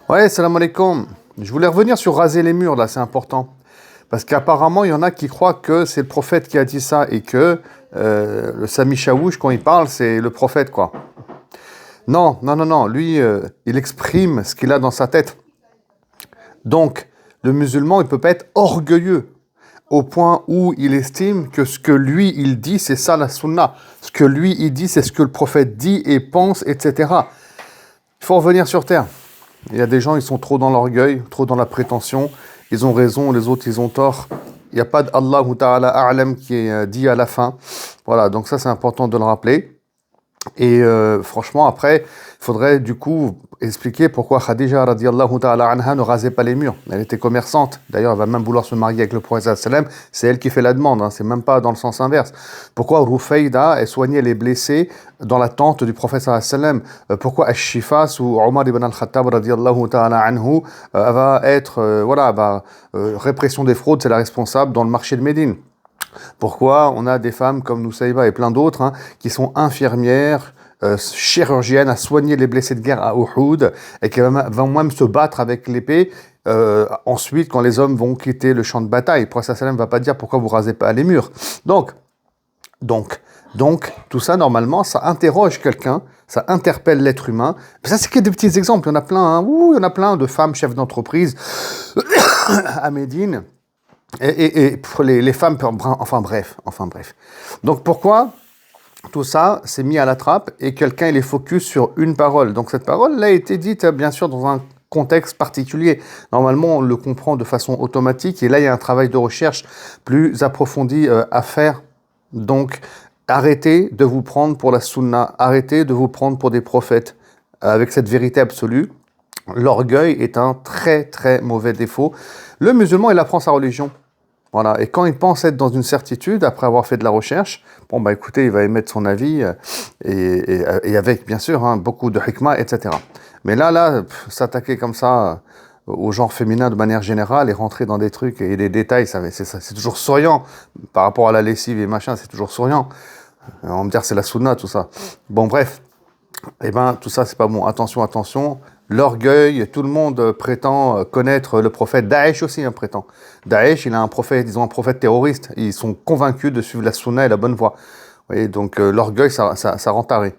Ouais, salam alaikum. Je voulais revenir sur raser les murs, là, c'est important. Parce qu'apparemment, il y en a qui croient que c'est le prophète qui a dit ça et que le Sami Chaouch, quand il parle, c'est le prophète, quoi. Non, non, non, non. Lui, il exprime ce qu'il a dans sa tête. Donc, le musulman, il ne peut pas être orgueilleux au point où il estime que ce que lui, il dit, c'est ça la sunna. Ce que lui, il dit, c'est ce que le prophète dit et pense, etc. Il faut revenir sur terre. Il y a des gens, ils sont trop dans l'orgueil, trop dans la prétention. Ils ont raison, les autres, ils ont tort. Il n'y a pas d'Allah Ta'ala A'lam qui est dit à la fin. Voilà, donc ça, c'est important de le rappeler. Et franchement, après, il faudrait du coup expliquer pourquoi Khadija radiallahu ta'ala anha ne rasait pas les murs. Elle était commerçante. D'ailleurs, elle va même vouloir se marier avec le prophète sallam. C'est elle qui fait la demande, hein. C'est même pas dans le sens inverse. Pourquoi Rufayda, elle soignait les blessés dans la tente du prophète sallam. Pourquoi Ash-Shifas ou Omar ibn al-Khattab radiallahu ta'ala anhu va être, répression des fraudes, c'est la responsable dans le marché de Médine. Pourquoi on a des femmes comme Nusayba et plein d'autres qui sont infirmières, chirurgiennes à soigner les blessés de guerre à Uhud et qui vont même se battre avec l'épée ensuite quand les hommes vont quitter le champ de bataille. Le prophète sallam ne va pas dire pourquoi vous rasez pas les murs. Donc, tout ça normalement, ça interroge quelqu'un, ça interpelle l'être humain. Ça c'est que des petits exemples, il y en a plein. Il y en a plein de femmes chefs d'entreprise à Médine. Et pour les femmes, enfin bref. Donc pourquoi tout ça s'est mis à la trappe et quelqu'un il est focus sur une parole. Donc cette parole a été dite bien sûr dans un contexte particulier. Normalement on le comprend de façon automatique et là il y a un travail de recherche plus approfondi à faire. Donc arrêtez de vous prendre pour la sunna, arrêtez de vous prendre pour des prophètes avec cette vérité absolue. L'orgueil est un très très mauvais défaut. Le musulman, il apprend sa religion. Voilà. Et quand il pense être dans une certitude, après avoir fait de la recherche, écoutez, il va émettre son avis, et avec, bien sûr, beaucoup de hikmah, etc. Mais là, s'attaquer comme ça au genre féminin de manière générale et rentrer dans des trucs et des détails, c'est toujours souriant. Par rapport à la lessive et machin, c'est toujours souriant. On va me dire c'est la sunna, tout ça. Bon, bref. Tout ça, c'est pas bon. Attention. L'orgueil, tout le monde prétend connaître le prophète. Daesh aussi prétend. Daesh, il a un prophète, disons un prophète terroriste. Ils sont convaincus de suivre la sunna et la bonne voie. Vous voyez, donc l'orgueil, ça rend taré.